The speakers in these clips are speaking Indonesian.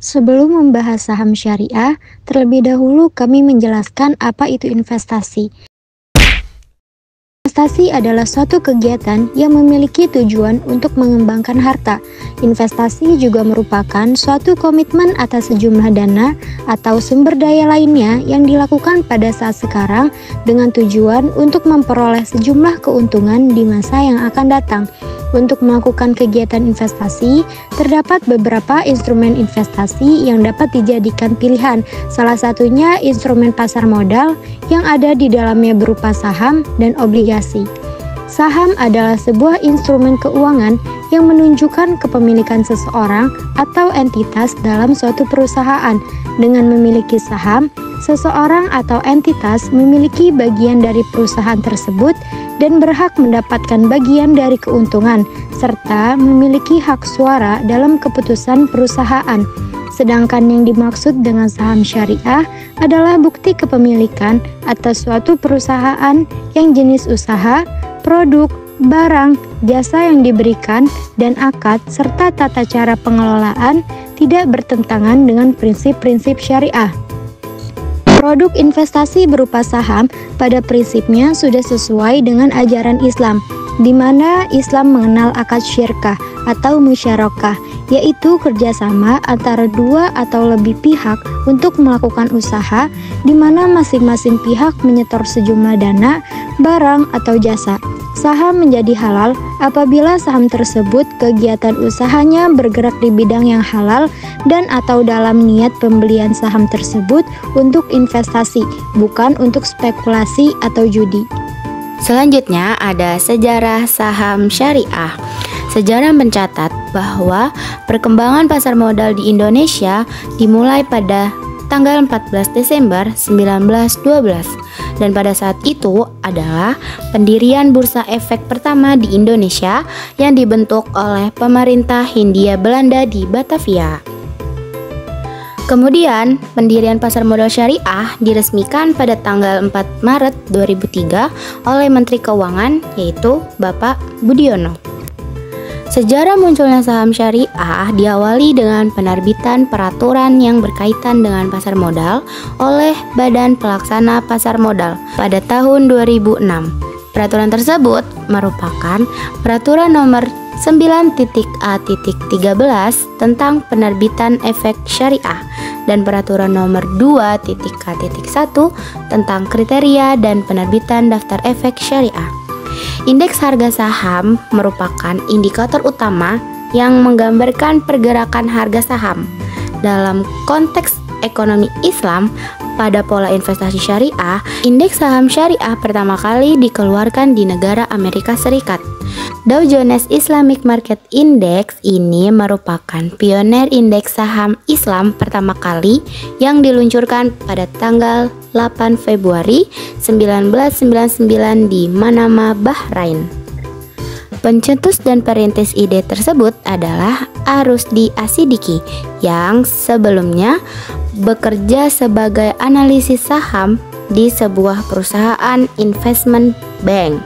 Sebelum membahas saham syariah, terlebih dahulu kami menjelaskan apa itu investasi. Investasi adalah suatu kegiatan yang memiliki tujuan untuk mengembangkan harta. Investasi juga merupakan suatu komitmen atas sejumlah dana atau sumber daya lainnya yang dilakukan pada saat sekarang dengan tujuan untuk memperoleh sejumlah keuntungan di masa yang akan datang. Untuk melakukan kegiatan investasi, terdapat beberapa instrumen investasi yang dapat dijadikan pilihan. Salah satunya instrumen pasar modal yang ada di dalamnya berupa saham dan obligasi. Saham adalah sebuah instrumen keuangan yang menunjukkan kepemilikan seseorang atau entitas dalam suatu perusahaan. Dengan memiliki saham, seseorang atau entitas memiliki bagian dari perusahaan tersebut dan berhak mendapatkan bagian dari keuntungan, serta memiliki hak suara dalam keputusan perusahaan. Sedangkan yang dimaksud dengan saham syariah adalah bukti kepemilikan atas suatu perusahaan yang jenis usaha, produk, barang, jasa yang diberikan, dan akad serta tata cara pengelolaan tidak bertentangan dengan prinsip-prinsip syariah. Produk investasi berupa saham pada prinsipnya sudah sesuai dengan ajaran Islam, di mana Islam mengenal akad syirkah atau musyarakah, yaitu kerjasama antara dua atau lebih pihak untuk melakukan usaha, di mana masing-masing pihak menyetor sejumlah dana, barang, atau jasa. Saham menjadi halal apabila saham tersebut kegiatan usahanya bergerak di bidang yang halal dan atau dalam niat pembelian saham tersebut untuk investasi, bukan untuk spekulasi atau judi. Selanjutnya ada sejarah saham syariah. Sejarah mencatat bahwa perkembangan pasar modal di Indonesia dimulai pada tanggal 14 Desember 1912 dan pada saat itu adalah pendirian Bursa Efek pertama di Indonesia yang dibentuk oleh pemerintah Hindia Belanda di Batavia. Kemudian, pendirian pasar modal syariah diresmikan pada tanggal 4 Maret 2003 oleh Menteri Keuangan yaitu Bapak Budiono. Sejarah munculnya saham syariah diawali dengan penerbitan peraturan yang berkaitan dengan pasar modal oleh Badan Pelaksana Pasar Modal pada tahun 2006. Peraturan tersebut merupakan Peraturan Nomor 9.A.13 tentang penerbitan efek syariah dan Peraturan Nomor 2.K.1 tentang kriteria dan penerbitan daftar efek syariah. Indeks harga saham merupakan indikator utama yang menggambarkan pergerakan harga saham. Dalam konteks ekonomi Islam, pada pola investasi syariah, indeks saham syariah pertama kali dikeluarkan di negara Amerika Serikat. Dow Jones Islamic Market Index ini merupakan pioner indeks saham Islam pertama kali yang diluncurkan pada tanggal 8 Februari 1999 di Manama, Bahrain. Pencetus dan perintis ide tersebut adalah Rusdi Asidiki yang sebelumnya bekerja sebagai analisis saham di sebuah perusahaan investment bank.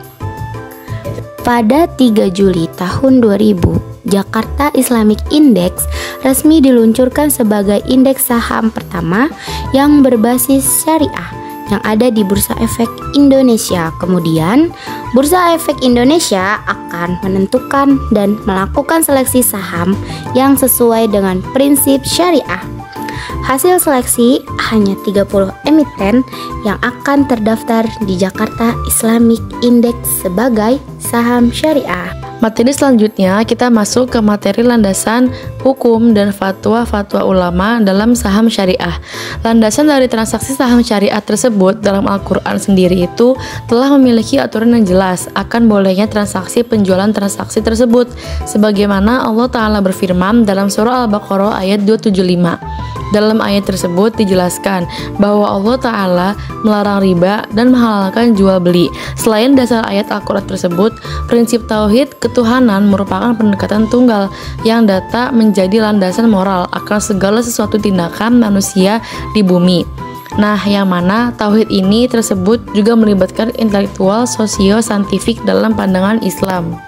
Pada 3 Juli tahun 2000, Jakarta Islamic Index resmi diluncurkan sebagai indeks saham pertama yang berbasis syariah yang ada di Bursa Efek Indonesia. Kemudian, Bursa Efek Indonesia akan menentukan dan melakukan seleksi saham yang sesuai dengan prinsip syariah. Hasil seleksi hanya 30 emiten yang akan terdaftar di Jakarta Islamic Index sebagai saham syariah. Materi selanjutnya kita masuk ke materi landasan hukum dan fatwa-fatwa ulama dalam saham syariah. Landasan dari transaksi saham syariah tersebut dalam Al-Quran sendiri itu telah memiliki aturan yang jelas akan bolehnya transaksi penjualan transaksi tersebut, sebagaimana Allah Ta'ala berfirman dalam surah Al-Baqarah ayat 275. Dalam ayat tersebut dijelaskan bahwa Allah Ta'ala melarang riba dan menghalalkan jual beli. Selain dasar ayat Al-Quran tersebut, prinsip tauhid ketuhanan merupakan pendekatan tunggal yang dapat menjadi landasan moral akan segala sesuatu tindakan manusia di bumi. Nah, yang mana tauhid ini tersebut juga melibatkan intelektual sosio-saintifik dalam pandangan Islam.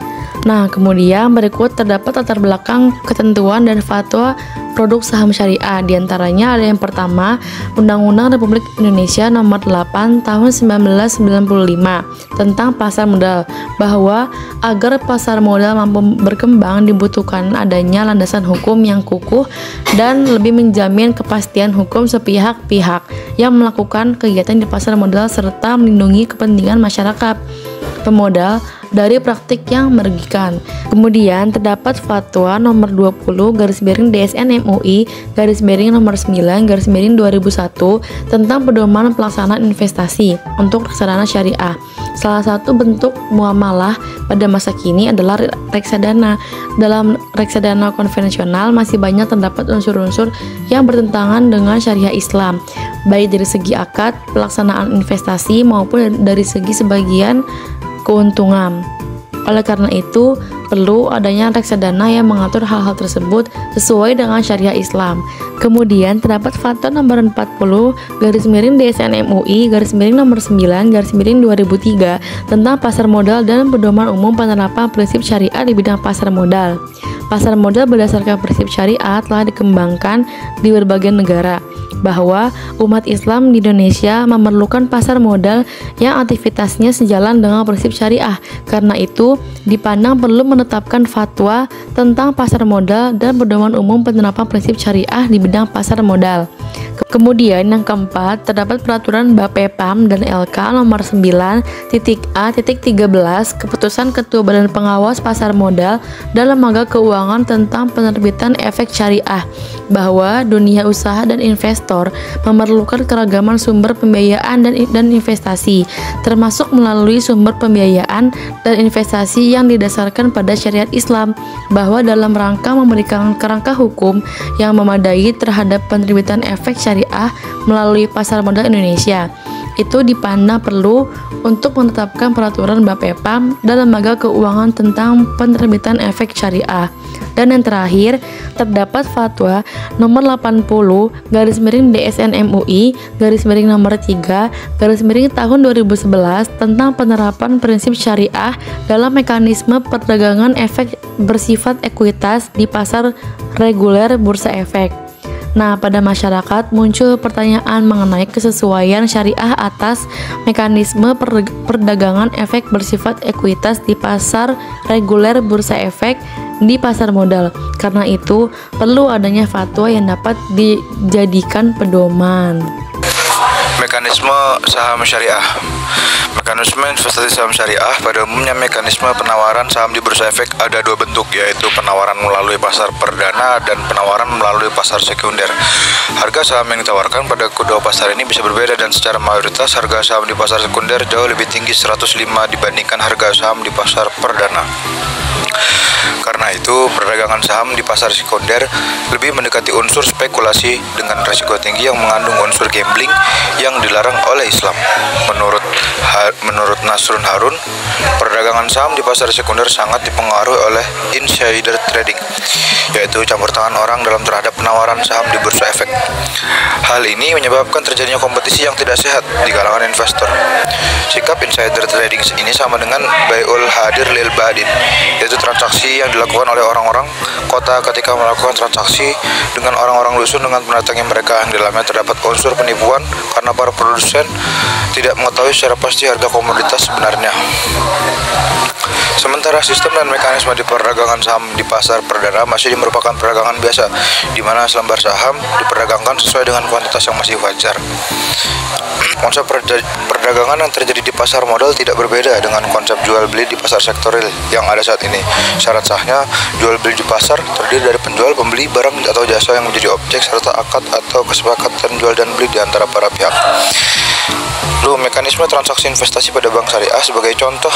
Nah, kemudian berikut terdapat latar belakang ketentuan dan fatwa produk saham syariah. Di antaranya ada yang pertama, Undang-Undang Republik Indonesia Nomor 8 Tahun 1995 tentang pasar modal, bahwa agar pasar modal mampu berkembang dibutuhkan adanya landasan hukum yang kukuh dan lebih menjamin kepastian hukum sepihak-pihak yang melakukan kegiatan di pasar modal serta melindungi kepentingan masyarakat pemodal dari praktik yang merugikan. Kemudian terdapat fatwa nomor 20 DSN MUI nomor 9 2001 tentang pedoman pelaksanaan investasi untuk reksadana syariah. Salah satu bentuk muamalah pada masa kini adalah reksadana. Dalam reksadana konvensional masih banyak terdapat unsur-unsur yang bertentangan dengan syariah Islam, baik dari segi akad pelaksanaan investasi maupun dari segi sebagian keuntungan. Oleh karena itu, perlu adanya reksadana yang mengatur hal-hal tersebut sesuai dengan syariah Islam. Kemudian terdapat fatwa nomor 40 DSN MUI nomor 9 2003 tentang pasar modal dan pedoman umum penerapan prinsip syariah di bidang pasar modal. Pasar modal berdasarkan prinsip syariah telah dikembangkan di berbagai negara, bahwa umat Islam di Indonesia memerlukan pasar modal yang aktivitasnya sejalan dengan prinsip syariah. Karena itu, dipandang perlu menetapkan fatwa tentang pasar modal dan pedoman umum penerapan prinsip syariah di bidang pasar modal. Kemudian yang keempat, terdapat peraturan Bapepam dan LK nomor 9.A.13 keputusan Ketua Badan Pengawas Pasar Modal dan Lembaga Keuangan tentang penerbitan efek syariah, bahwa dunia usaha dan investor memerlukan keragaman sumber pembiayaan dan investasi, termasuk melalui sumber pembiayaan dan investasi yang didasarkan pada syariat Islam, bahwa dalam rangka memberikan kerangka hukum yang memadai terhadap penerbitan efek syariah melalui pasar modal Indonesia, itu dipandang perlu untuk menetapkan peraturan Bapepam dan Lembaga Keuangan tentang penerbitan efek syariah. Dan yang terakhir, terdapat fatwa nomor 80 DSN MUI nomor 3 tahun 2011 tentang penerapan prinsip syariah dalam mekanisme perdagangan efek bersifat ekuitas di pasar reguler bursa efek. Nah, pada masyarakat muncul pertanyaan mengenai kesesuaian syariah atas mekanisme perdagangan efek bersifat ekuitas di pasar reguler bursa efek di pasar modal. Karena itu, perlu adanya fatwa yang dapat dijadikan pedoman. Mekanisme saham syariah. Mekanisme investasi saham syariah pada umumnya mekanisme penawaran saham di bursa efek ada dua bentuk, yaitu penawaran melalui pasar perdana dan penawaran melalui pasar sekunder. Harga saham yang ditawarkan pada kedua pasar ini bisa berbeda, dan secara mayoritas harga saham di pasar sekunder jauh lebih tinggi 105 dibandingkan harga saham di pasar perdana. Karena itu, perdagangan saham di pasar sekunder lebih mendekati unsur spekulasi dengan risiko tinggi yang mengandung unsur gambling yang dilarang oleh Islam. Menurut Nasrun Harun, perdagangan saham di pasar sekunder sangat dipengaruhi oleh insider trading, yaitu campur tangan orang dalam terhadap penawaran saham di bursa efek. Hal ini menyebabkan terjadinya kompetisi yang tidak sehat di kalangan investor. Sikap insider trading ini sama dengan bai'ul hadir lil badin, yaitu transaksi yang dilakukan oleh orang-orang kota ketika melakukan transaksi dengan orang-orang dusun dengan mendatangi mereka, yang di dalamnya terdapat unsur penipuan karena para produsen tidak mengetahui secara pasti harga komoditas sebenarnya. Sementara sistem dan mekanisme di perdagangan saham di pasar perdana masih merupakan perdagangan biasa, di mana selembar saham diperdagangkan sesuai dengan kuantitas yang masih wajar. Konsep perdagangan yang terjadi di pasar modal tidak berbeda dengan konsep jual beli di pasar sektorial yang ada saat ini. Syarat sahnya, jual beli di pasar terdiri dari penjual, pembeli barang atau jasa yang menjadi objek serta akad atau kesepakatan jual dan beli di antara para pihak. Mekanisme transaksi investasi pada bank syariah sebagai contoh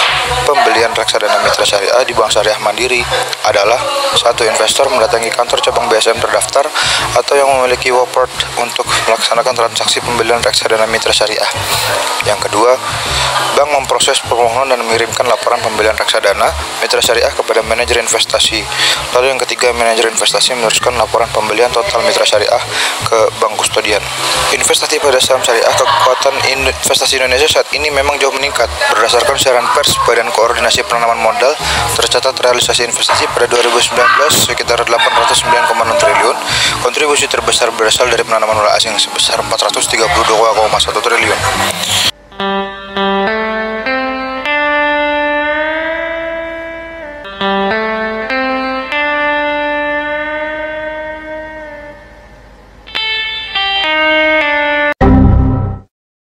pembelian reksadana mitra syariah di bank syariah mandiri adalah: 1. Investor mendatangi kantor cabang BSM terdaftar atau yang memiliki WOPORT untuk melaksanakan transaksi pembelian reksadana mitra syariah. Yang kedua, bank memproses permohonan dan mengirimkan laporan pembelian reksadana mitra syariah kepada manajer investasi. Lalu yang ketiga, manajer investasi meneruskan laporan pembelian total mitra syariah ke bank kustodian. Investasi pada saham syariah, kekuatan investasi Indonesia saat ini memang jauh meningkat. Berdasarkan siaran pers Badan Koordinasi Penanaman Modal, tercatat realisasi investasi pada 2019 sekitar 809,6 triliun. Kontribusi terbesar berasal dari penanaman modal asing sebesar 432,1 triliun.